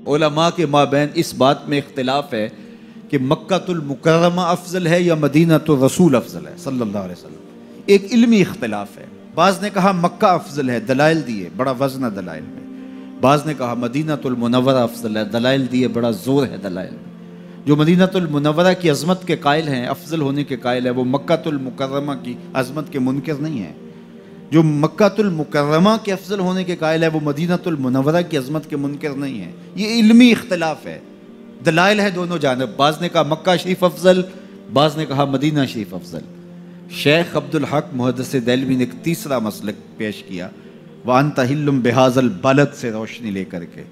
علماء کے مابین اس بات میں اختلاف ہے کہ مکۃ المکرمہ افضل ہے یا مدینۃ الرسول افضل ہے صلی اللہ علیہ وسلم۔ ایک علمی اختلاف ہے، بعض نے کہا مکہ افضل ہے، دلائل دیے، بڑا وزن ہے دلائل میں۔ بعض نے کہا مدینۃ المنورہ افضل ہے، دلائل دیے، بڑا زور ہے دلائل میں۔ جو مدینۃ المنورہ کی عظمت کے قائل ہیں، افضل ہونے کے قائل ہے، وہ مکۃ المکرمہ کی عظمت کے منکر نہیں ہیں۔ جو مکۃ المکرمہ کے افضل ہونے کے قائل ہے، وہ مدینۃ المنورہ کی عظمت کے منکر نہیں ہیں۔ یہ علمی اختلاف ہے، دلائل ہے دونوں جانب۔ بعض نے کہا مکہ شریف افضل، بعض نے کہا مدینہ شریف افضل۔ شیخ عبدالحق محدث دہلوی نے ایک تیسرا مسلک پیش کیا، وَأَنْتَ حِلٌّ بِهَذَا الْبَلَدِ سے روشنی لے کر کے۔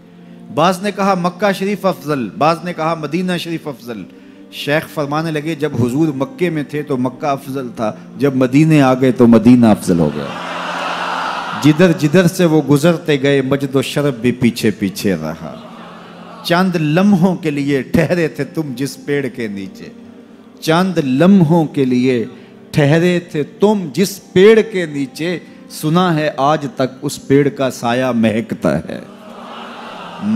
بعض نے کہا مکہ شریف افضل، بعض نے کہا مدینہ شریف افضل۔ شیخ فرمانے لگے جب حضور مکے میں تھے تو مکہ افضل تھا، جب مدینے آ گئے تو مدینہ افضل ہو گیا۔ جدھر جدھر سے وہ گزرتے گئے مجد و شرف بھی پیچھے پیچھے رہا۔ چند لمحوں کے لیے ٹھہرے تھے تم جس پیڑ کے نیچے، چند لمحوں کے لیے ٹھہرے تھے تم جس پیڑ کے نیچے، سنا ہے آج تک اس پیڑ کا سایہ مہکتا ہے۔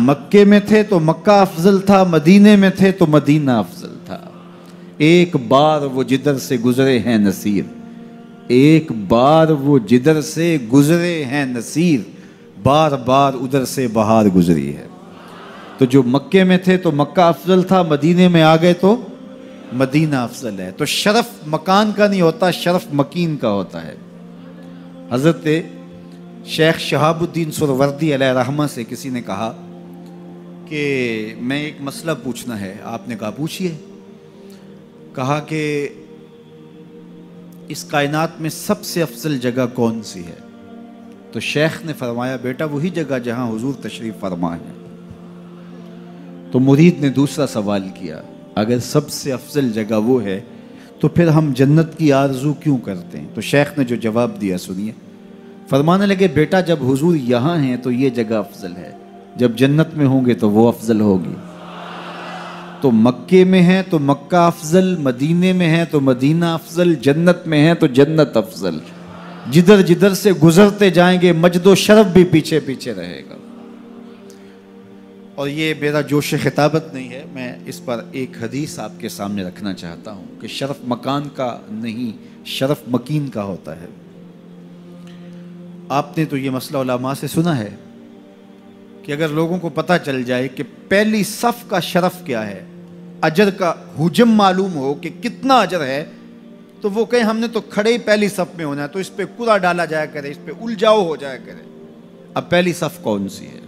مکے میں تھے تو مکہ افضل تھا، مدینے میں تھے تو مدینہ افضل تھا۔ ایک بار وہ جدھر سے گزرے ہیں نصیر، ایک بار وہ جدھر سے گزرے ہیں نصیر، بار بار ادھر سے بہار گزری ہے۔ تو جو مکے میں تھے تو مکہ افضل تھا، مدینے میں آ گئے تو مدینہ افضل ہے۔ تو شرف مکان کا نہیں ہوتا، شرف مکین کا ہوتا ہے۔ حضرت شیخ شہاب الدین سہروردی علیہ رحمہ سے کسی نے کہا کہ میں ایک مسئلہ پوچھنا ہے۔ آپ نے کہا پوچھئے۔ کہا کہ اس کائنات میں سب سے افضل جگہ کون سی ہے؟ تو شیخ نے فرمایا بیٹا وہی جگہ جہاں حضور تشریف فرما ہے۔ تو مرید نے دوسرا سوال کیا، اگر سب سے افضل جگہ وہ ہے تو پھر ہم جنت کی آرزو کیوں کرتے ہیں؟ تو شیخ نے جو جواب دیا سنیے۔ فرمانے لگے بیٹا جب حضور یہاں ہیں تو یہ جگہ افضل ہے، جب جنت میں ہوں گے تو وہ افضل ہوگی۔ تو مکے میں ہیں تو مکہ افضل، مدینے میں ہیں تو مدینہ افضل، جنت میں ہیں تو جنت افضل۔ جدھر جدھر سے گزرتے جائیں گے مجد و شرف بھی پیچھے پیچھے رہے گا۔ اور یہ میرا جوش خطابت نہیں ہے، میں اس پر ایک حدیث آپ کے سامنے رکھنا چاہتا ہوں کہ شرف مکان کا نہیں، شرف مکین کا ہوتا ہے۔ آپ نے تو یہ مسئلہ علماء سے سنا ہے کہ اگر لوگوں کو پتہ چل جائے کہ پہلی صف کا شرف کیا ہے، اجر کا حجم معلوم ہو کہ کتنا اجر ہے، تو وہ کہیں ہم نے تو کھڑے ہی پہلی صف میں ہونا ہے، تو اس پہ کوڑا ڈالا جایا کرے، اس پہ الجھاؤ ہو جایا کرے۔ اب پہلی صف کون سی ہے؟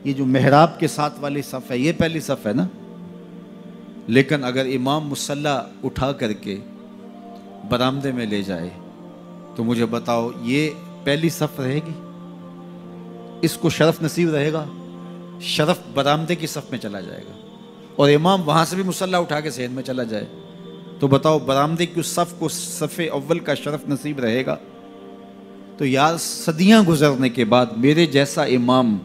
یہ جو محراب کے ساتھ والی صف ہے یہ پہلی صف ہے نا۔ لیکن اگر امام مصلی اٹھا کر کے برآمدے میں لے جائے تو مجھے بتاؤ یہ پہلی صف رہے گی؟ اس کو شرف نصیب رہے گا؟ شرف برآمدے کی صف میں چلا جائے گا، اور امام وہاں سے بھی مصلی اٹھا کے صحن میں چلا جائے تو بتاؤ برآمدے کی اس صف کو صف اول کا شرف نصیب رہے گا؟ تو یار صدیاں گزرنے کے بعد میرے جیسا امام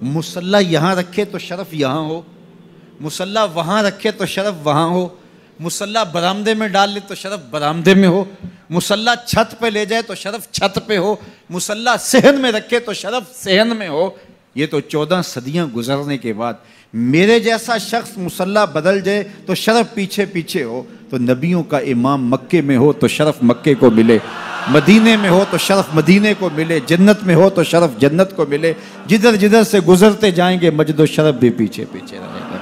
مصلی یہاں رکھے تو شرف یہاں ہو، مصلی وہاں رکھے تو شرف وہاں ہو، مصلی برآمدے میں ڈال لے تو شرف برآمدے میں ہو، مصلی چھت پہ لے جائے تو شرف چھت پہ ہو، مصلی صحن میں رکھے تو شرف صحن میں ہو۔ یہ تو 14 صدیاں گزرنے کے بعد میرے جیسا شخص مصلی بدل جائے تو شرف پیچھے پیچھے ہو۔ تو نبیوں کا امام مکے میں ہو تو شرف مکے کو ملے، مدینے میں ہو تو شرف مدینے کو ملے، جنت میں ہو تو شرف جنت کو ملے۔ جدھر جدھر سے گزرتے جائیں گے مجد و شرف بھی پیچھے پیچھے رہے گا۔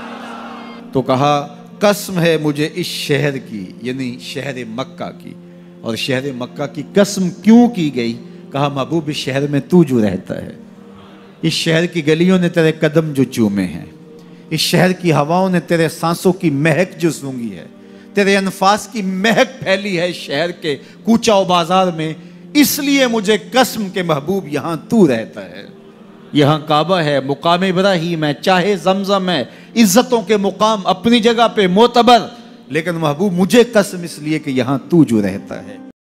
تو کہا قسم ہے مجھے اس شہر کی، یعنی شہر مکہ کی، اور شہر مکہ کی قسم کیوں کی گئی؟ کہا محبوب اس شہر میں تو جو رہتا ہے، اس شہر کی گلیوں نے تیرے قدم جو چومے ہیں، اس شہر کی ہواؤں نے تیرے سانسوں کی مہک جو سونگھی ہے، تیرے انفاس کی مہک پھیلی ہے اس شہر کے کوچہ و بازار میں، اس لیے مجھے قسم کے محبوب یہاں تو رہتا ہے۔ یہاں کعبہ ہے، مقام ابراہیم ہے، چاہے زمزم ہے، عزتوں کے مقام اپنی جگہ پہ معتبر، لیکن محبوب مجھے قسم اس لیے کہ یہاں تو جو رہتا ہے۔